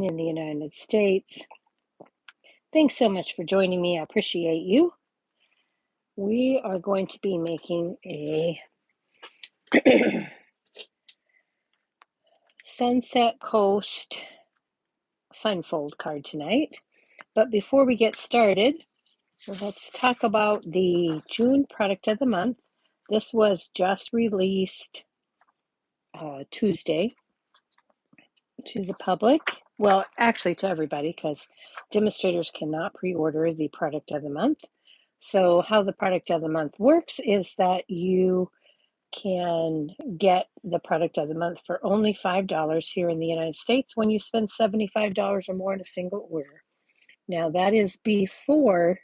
in the United States. Thanks so much for joining me. I appreciate you. We are going to be making a Sunset Coast fun fold card tonight. But before we get started, let's talk about the June product of the month. This was just released Tuesday to the public. Well, actually to everybody, because demonstrators cannot pre-order the product of the month. So how the product of the month works is that you can get the product of the month for only $5 here in the United States when you spend $75 or more in a single order. Now that is before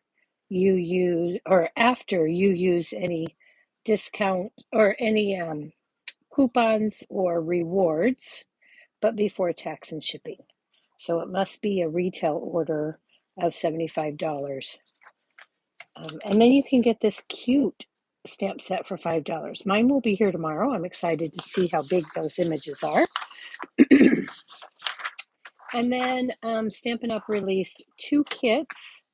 you use or after you use any discount or any coupons or rewards, but before tax and shipping. So it must be a retail order of $75. And then you can get this cute stamp set for $5. Mine will be here tomorrow. I'm excited to see how big those images are. And then Stampin' Up! Released 2 kits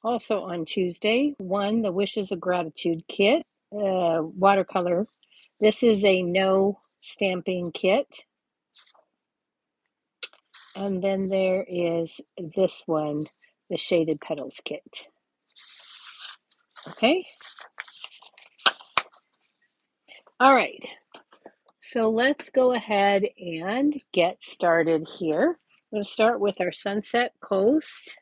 also on Tuesday. One, the Wishes of Gratitude kit, watercolor. This is a no stamping kit. And then there is this one, the Shaded Petals kit. Okay. All right. So let's go ahead and get started here. I'm going to start with our Sunset Coast.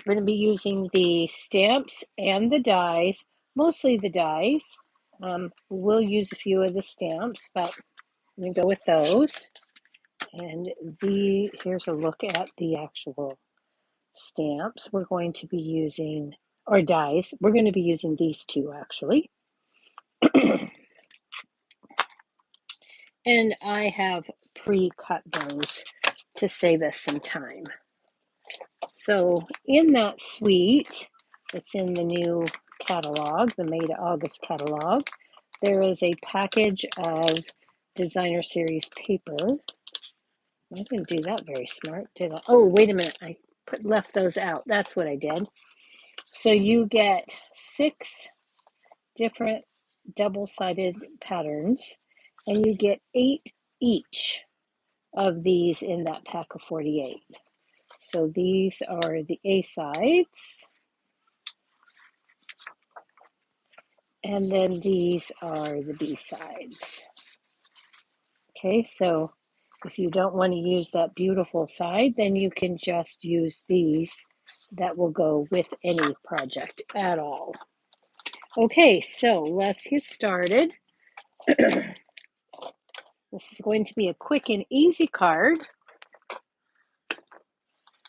We're going to be using the stamps and the dies, mostly the dies. We'll use a few of the stamps, but I'm going to go with those. And here's a look at the actual stamps. We're going to be using, or dies, we're going to be using these two actually. And I have pre-cut those to save us some time. So in that suite, it's in the new catalog, the May to August catalog, there is a package of designer series paper. I didn't do that very smart, did I? Oh, wait a minute. I left those out. That's what I did. So you get 6 different double-sided patterns, and you get 8 each of these in that pack of 48. So these are the A sides, and then these are the B sides. Okay, so if you don't want to use that beautiful side, then you can just use these that will go with any project at all. Okay, so let's get started. This is going to be a quick and easy card.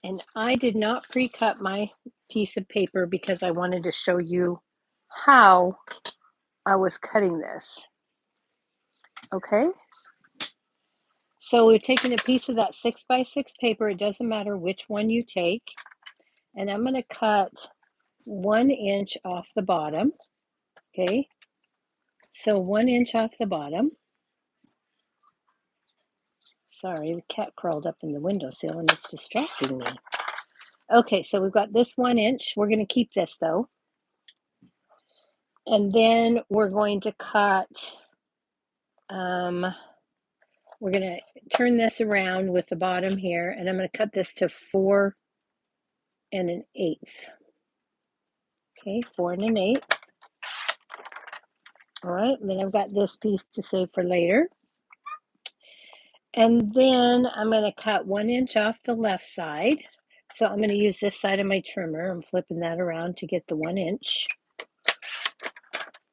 And I did not pre-cut my piece of paper because I wanted to show you how I was cutting this. Okay? So we're taking a piece of that 6x6 paper. It doesn't matter which one you take. And I'm going to cut 1 inch off the bottom. Okay? So 1 inch off the bottom. Sorry, the cat crawled up in the windowsill and it's distracting me. Okay, so we've got this 1 inch. We're going to keep this though. And then we're going to cut, we're going to turn this around with the bottom here, and I'm going to cut this to 4 1/8. Okay, 4 1/8. All right, and then I've got this piece to save for later. And then I'm going to cut 1 inch off the left side. So I'm going to use this side of my trimmer. I'm flipping that around to get the 1 inch.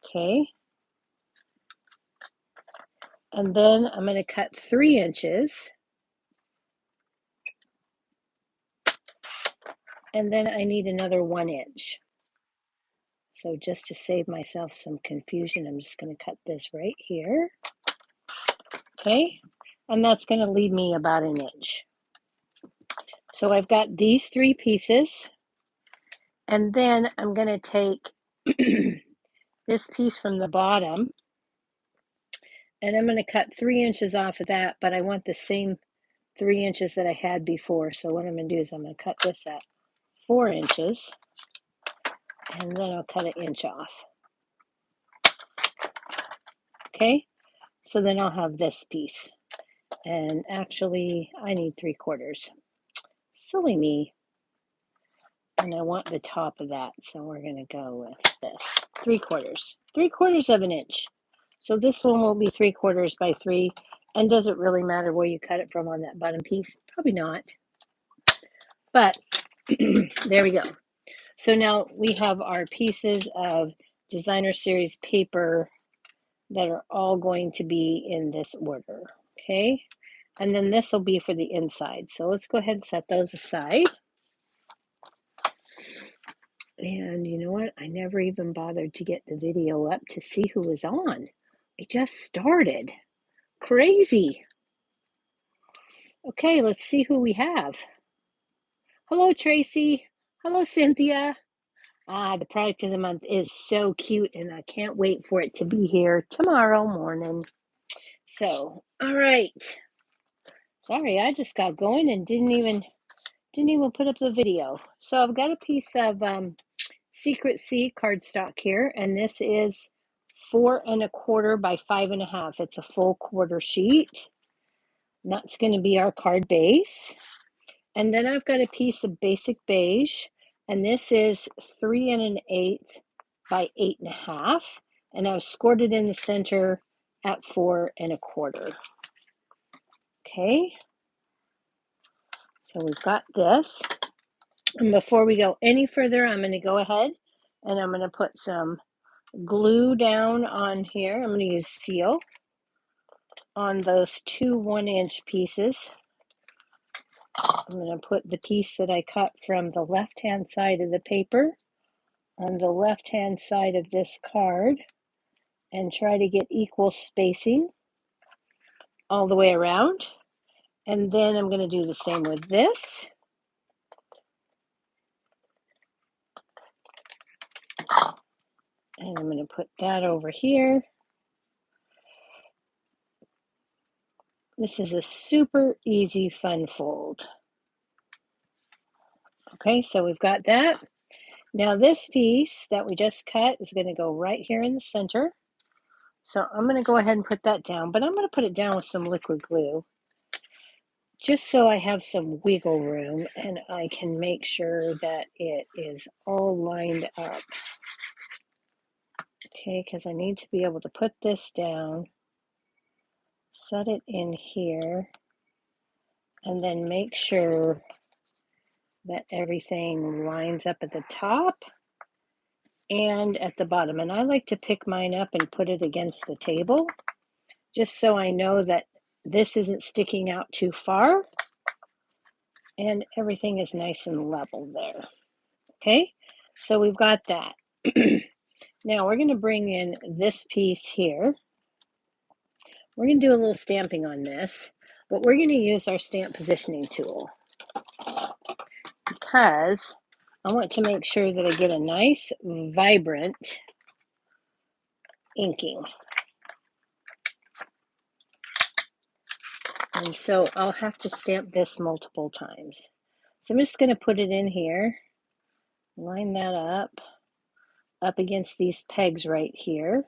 Okay. And then I'm going to cut 3 inches. And then I need another 1 inch. So just to save myself some confusion, I'm just going to cut this right here. Okay. And that's going to leave me about 1 inch. So I've got these 3 pieces. And then I'm going to take this piece from the bottom, and I'm going to cut 3 inches off of that, but I want the same 3 inches that I had before. So what I'm going to do is I'm going to cut this at 4 inches, and then I'll cut an inch off. Okay, so then I'll have this piece. And actually, I need 3/4. Silly me. And I want the top of that, so we're going to go with this. 3/4. 3/4 of an inch. So this one will be 3/4 by 3. And does it really matter where you cut it from on that bottom piece? Probably not. But there we go. So now we have our pieces of designer series paper that are all going to be in this order. Okay. And then this will be for the inside. So let's go ahead and set those aside. And you know what? I never even bothered to get the video up to see who was on. It just started. Crazy. Okay, let's see who we have. Hello, Tracy. Hello, Cynthia. The product of the month is so cute, and I can't wait for it to be here tomorrow morning. So, all right. Sorry, I just got going and didn't even put up the video. So I've got a piece of Secret C cardstock here, and this is 4 1/4 by 5 1/2. It's a full quarter sheet. And that's going to be our card base. And then I've got a piece of basic beige, and this is 3 1/8 by 8 1/2, and I've scored it in the center at 4 1/4. Okay, so we've got this. And before we go any further, I'm going to go ahead and I'm going to put some glue down on here. I'm going to use seal on those 2 1-inch pieces. I'm going to put the piece that I cut from the left-hand side of the paper on the left-hand side of this card and try to get equal spacing all the way around. And then I'm going to do the same with this. And I'm going to put that over here. This is a super easy, fun fold. Okay, so we've got that. Now this piece that we just cut is going to go right here in the center. So I'm going to go ahead and put that down, but I'm going to put it down with some liquid glue just so I have some wiggle room and I can make sure that it is all lined up. Okay, because I need to be able to put this down, set it in here, and then make sure that everything lines up at the top and at the bottom. And I like to pick mine up and put it against the table just so I know that this isn't sticking out too far and everything is nice and level there. Okay, so we've got that. Now we're going to bring in this piece here. We're going to do a little stamping on this, but we're going to use our stamp positioning tool because I want to make sure that I get a nice, vibrant inking. And so I'll have to stamp this multiple times. So I'm just going to put it in here, line that up against these pegs right here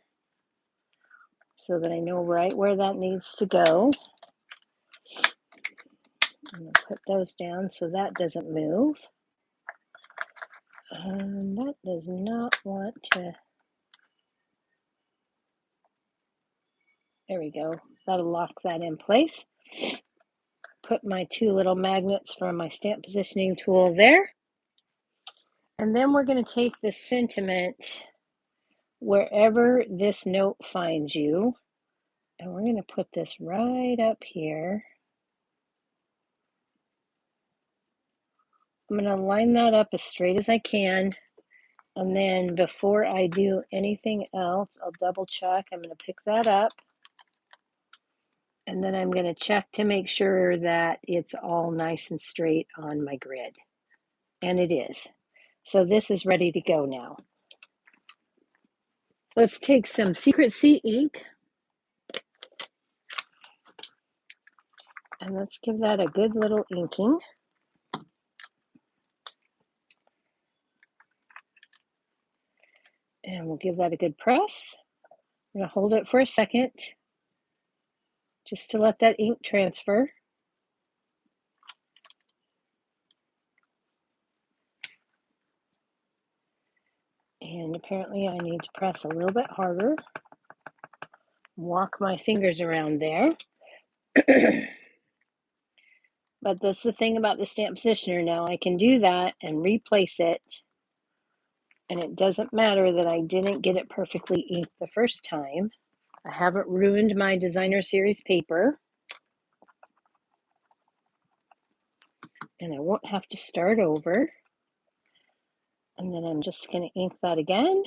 so that I know right where that needs to go. I'm going to put those down so that doesn't move. That does not want to. There we go. That'll lock that in place. Put my 2 little magnets from my stamp positioning tool there. And then we're going to take the sentiment wherever this note finds you. And we're going to put this right up here. I'm going to line that up as straight as I can. And then before I do anything else, I'll double check. I'm going to pick that up. And then I'm going to check to make sure that it's all nice and straight on my grid. And it is. So this is ready to go now. Let's take some Secret C ink. And let's give that a good little inking. And we'll give that a good press. I'm going to hold it for a second just to let that ink transfer. And apparently I need to press a little bit harder. Walk my fingers around there. But that's the thing about the stamp positioner now. I can do that and replace it. And it doesn't matter that I didn't get it perfectly inked the first time. I haven't ruined my designer series paper. And I won't have to start over. And then I'm just going to ink that again.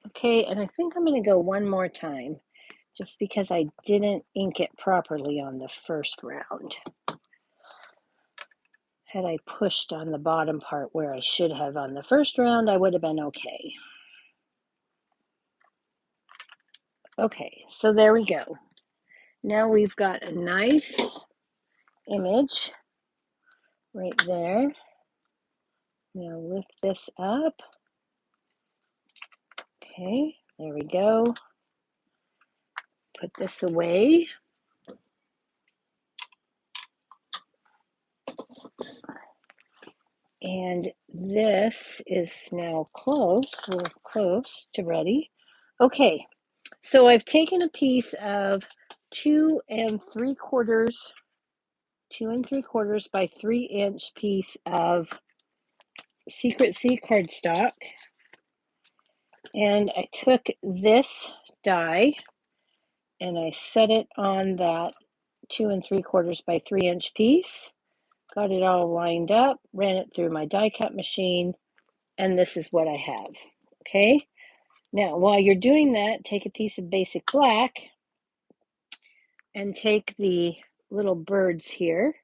Okay, and I think I'm going to go one more time just because I didn't ink it properly on the first round. Had I pushed on the bottom part where I should have on the first round, I would have been okay. Okay, so there we go. Now we've got a nice image right there. Now lift this up. Okay, there we go. Put this away. And this is now close. We're close to ready. Okay, so I've taken a piece of 2 3/4 by 3-inch piece of Secret Sea cardstock. And I took this die and I set it on that 2 3/4 by 3-inch piece. Got it all lined up, ran it through my die cut machine, and this is what I have. Okay, now while you're doing that, take a piece of basic black and take the little birds here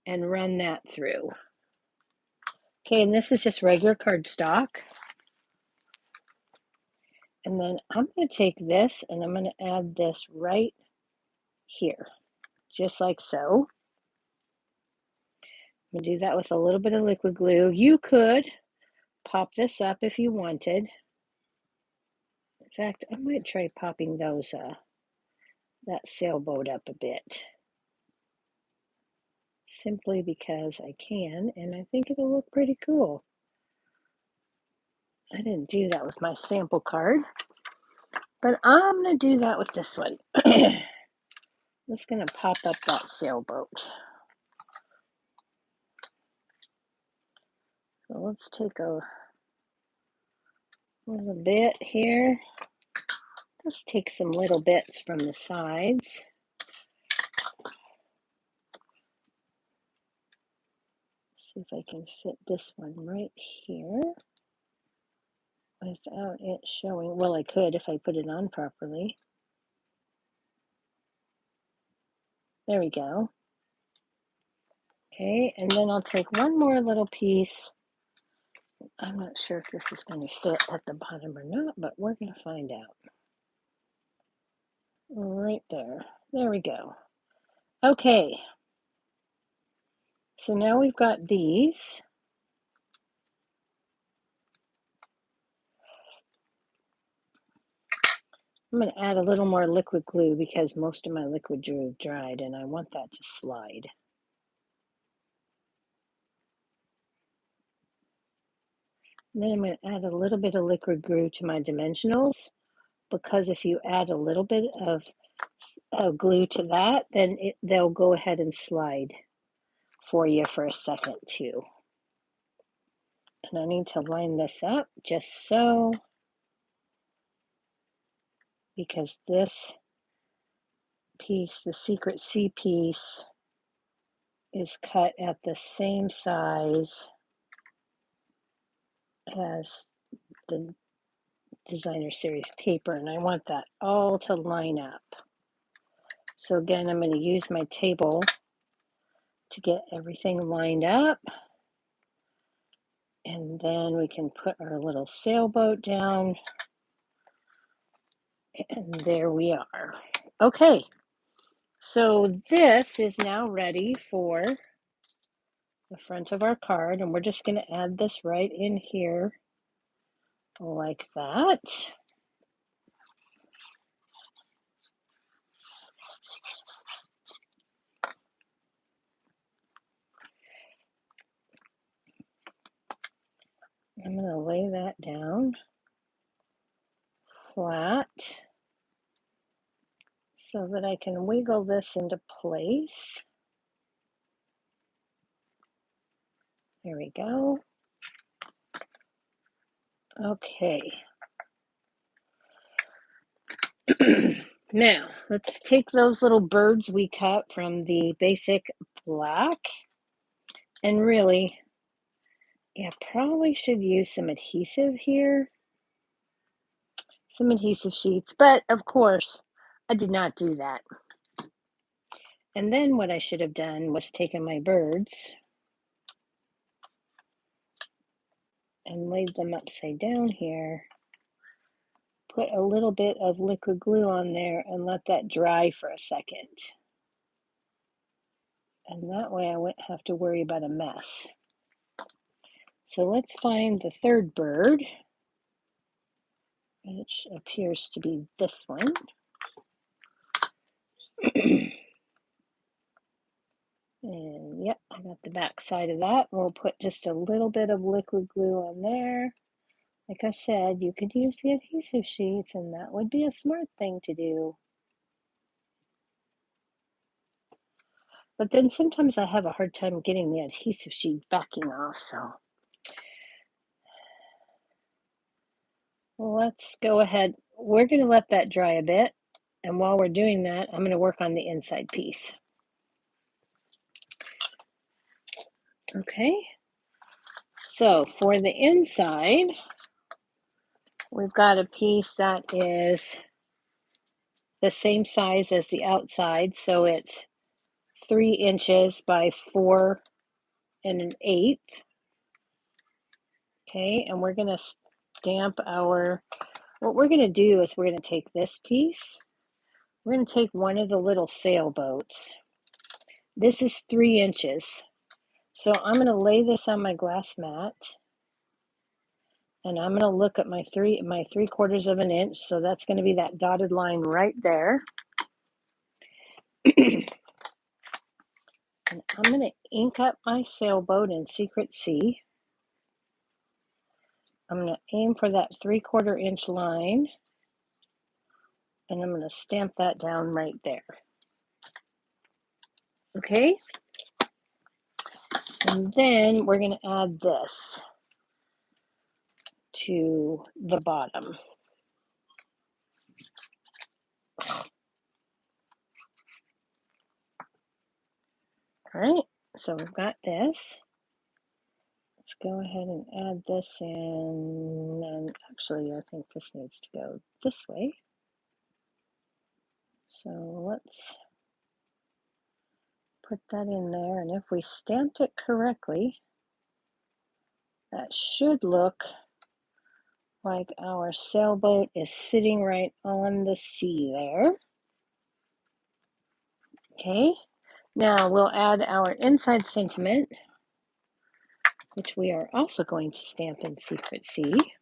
and run that through. Okay, and this is just regular cardstock. And then I'm going to take this and I'm going to add this right here, just like so. I'm going to do that with a little bit of liquid glue. You could pop this up if you wanted. In fact, I might try popping those that sailboat up a bit. Simply because I can, and I think it'll look pretty cool. I didn't do that with my sample card, but I'm going to do that with this one. I'm just going to pop up that sailboat. So let's take a little bit here. Let's take some little bits from the sides. See if I can fit this one right here without it showing. Well, I could if I put it on properly. There we go. Okay, and then I'll take one more little piece. I'm not sure if this is going to fit at the bottom or not, but we're going to find out. Right there. There we go. Okay. So now we've got these. I'm going to add a little more liquid glue because most of my liquid glue dried and I want that to slide. And then I'm going to add a little bit of liquid glue to my dimensionals, because if you add a little bit of glue to that, then they'll go ahead and slide for you for a second too. And I need to line this up just so, because this piece, the Secret Sea piece, is cut at the same size as the designer series paper, and I want that all to line up. So again, I'm going to use my table to get everything lined up. And then we can put our little sailboat down. And there we are. Okay, so this is now ready for the front of our card, and we're just going to add this right in here like that. I'm going to lay that down flat so that I can wiggle this into place. There we go. Okay. Now, let's take those little birds we cut from the basic black, and really, yeah, probably should use some adhesive here, some adhesive sheets, but of course, I did not do that. And then what I should have done was taken my birds and laid them upside down here, put a little bit of liquid glue on there and let that dry for a second. And that way I wouldn't have to worry about a mess. So let's find the third bird, which appears to be this one. And yep, I got the back side of that. We'll put just a little bit of liquid glue on there. Like I said, you could use the adhesive sheets, and that would be a smart thing to do. But then sometimes I have a hard time getting the adhesive sheet backing off, so let's go ahead. We're going to let that dry a bit, and while we're doing that, I'm going to work on the inside piece. Okay, so for the inside, we've got a piece that is the same size as the outside, so it's 3 inches by 4 1/8. Okay, and we're going to stamp what we're going to do is we're going to take this piece, we're going to take one of the little sailboats. This is 3 inches. So I'm going to lay this on my glass mat, and I'm going to look at my 3/4 of an inch. So that's going to be that dotted line right there. And I'm going to ink up my sailboat in Secret Sea. I'm going to aim for that 3/4 inch line, and I'm going to stamp that down right there. Okay. And then we're going to add this to the bottom. All right, so we've got this. Let's go ahead and add this in, and actually I think this needs to go this way. So let's put that in there, and if we stamped it correctly, that should look like our sailboat is sitting right on the sea there. Okay, now we'll add our inside sentiment, which we are also going to stamp in Secret Sea.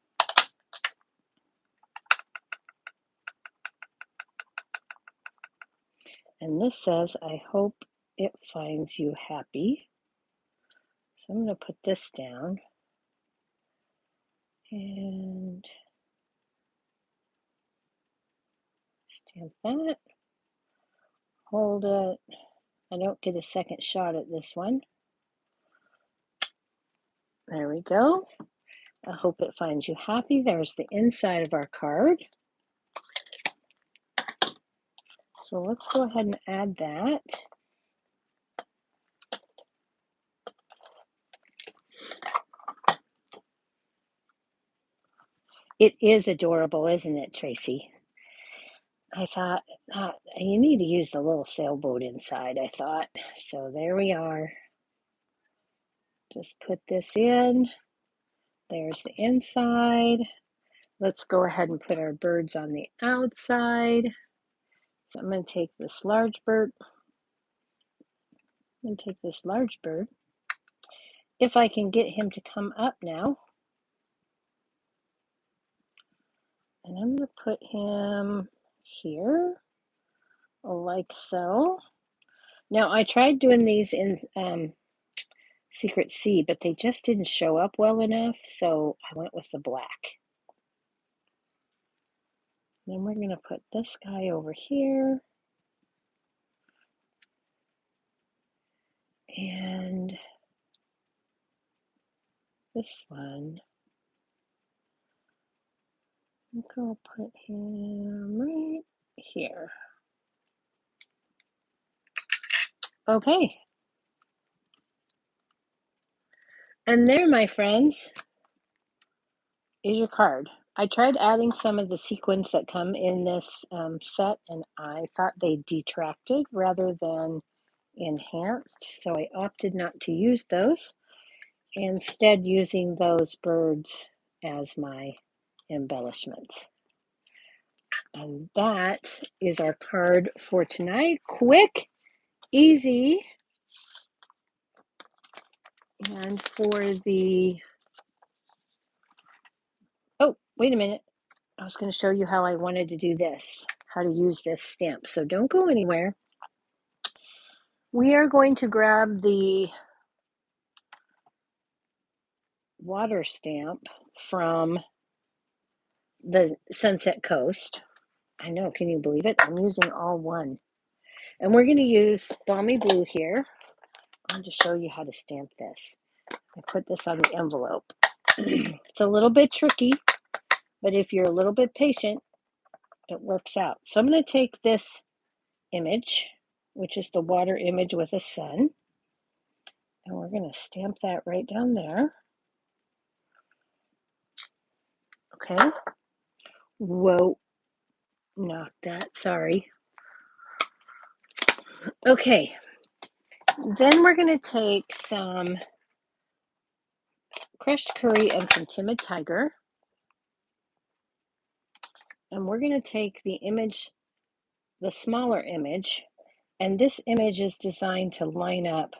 And this says, I hope it finds you happy. So I'm going to put this down and stamp that. Hold it. I don't get a second shot at this one. There we go. I hope it finds you happy. There's the inside of our card. So let's go ahead and add that. It is adorable, isn't it, Tracy? I thought, you need to use the little sailboat inside, I thought. So there we are. Just put this in. There's the inside. Let's go ahead and put our birds on the outside. So I'm going to take this large bird. If I can get him to come up now. And I'm going to put him here, like so. Now, I tried doing these in Secret Sea, but they just didn't show up well enough, so I went with the black. Then we're going to put this guy over here. And this one, I'm going to put him right here. Okay. And there, my friends, is your card. I tried adding some of the sequins that come in this set, and I thought they detracted rather than enhanced, so I opted not to use those, instead using those birds as my embellishments. And that is our card for tonight. Quick, easy, and for the, oh, wait a minute. I was going to show you how I wanted to do this, how to use this stamp. So don't go anywhere. We are going to grab the water stamp from the Sunset Coast. I know, can you believe it? I'm using all one. And we're going to use Balmy Blue here. I'll just show you how to stamp this. I put this on the envelope. It's a little bit tricky, but if you're a little bit patient, it works out. So I'm going to take this image, which is the water image with a sun, and we're going to stamp that right down there. Okay. Whoa. Not that, sorry. Okay. Then we're going to take some crushed curry and some Timid Tiger. And we're going to take the image, the smaller image, and this image is designed to line up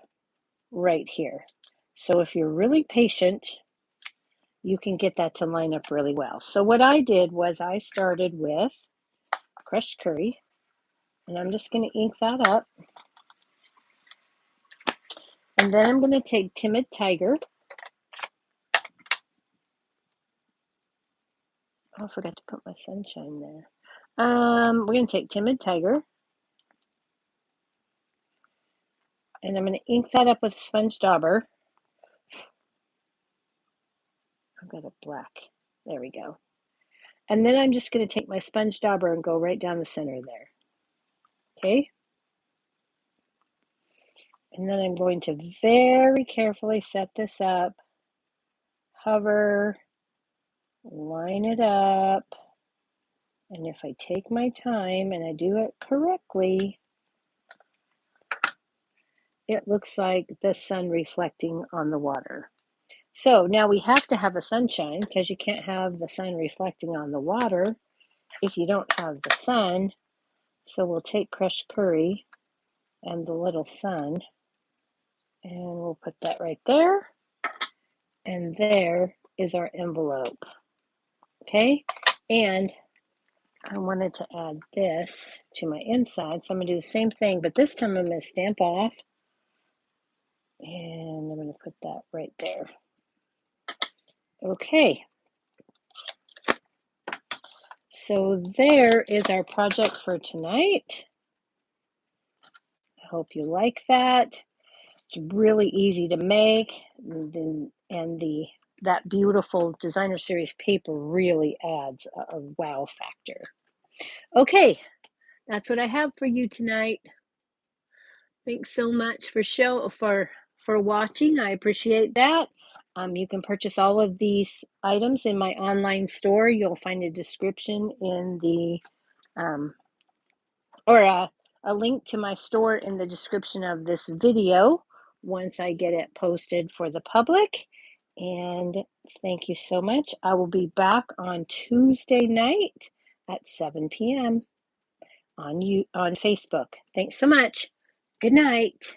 right here. So if you're really patient, you can get that to line up really well. So what I did was I started with crushed curry, and I'm just going to ink that up. And then I'm going to take Timid Tiger. Oh, I forgot to put my sunshine there. We're going to take Timid Tiger, and I'm going to ink that up with a sponge dauber. I've got a black. There we go. And then I'm just going to take my sponge dauber and go right down the center there. Okay? And then I'm going to very carefully set this up, hover, line it up, and if I take my time and I do it correctly, it looks like the sun reflecting on the water. So now we have to have a sunshine because you can't have the sun reflecting on the water if you don't have the sun. So we'll take crushed curry and the little sun, and we'll put that right there. And there is our envelope. Okay, and I wanted to add this to my inside, so I'm going to do the same thing, but this time I'm going to stamp off, and I'm going to put that right there. Okay, so there is our project for tonight. I hope you like that. It's really easy to make, and that beautiful designer series paper really adds a wow factor. Okay, that's what I have for you tonight. Thanks so much for watching. I appreciate that. You can purchase all of these items in my online store. You'll find a description in the or a link to my store in the description of this video once I get it posted for the public. And thank you so much. I will be back on Tuesday night at 7 p.m. on Facebook. Thanks so much. Good night.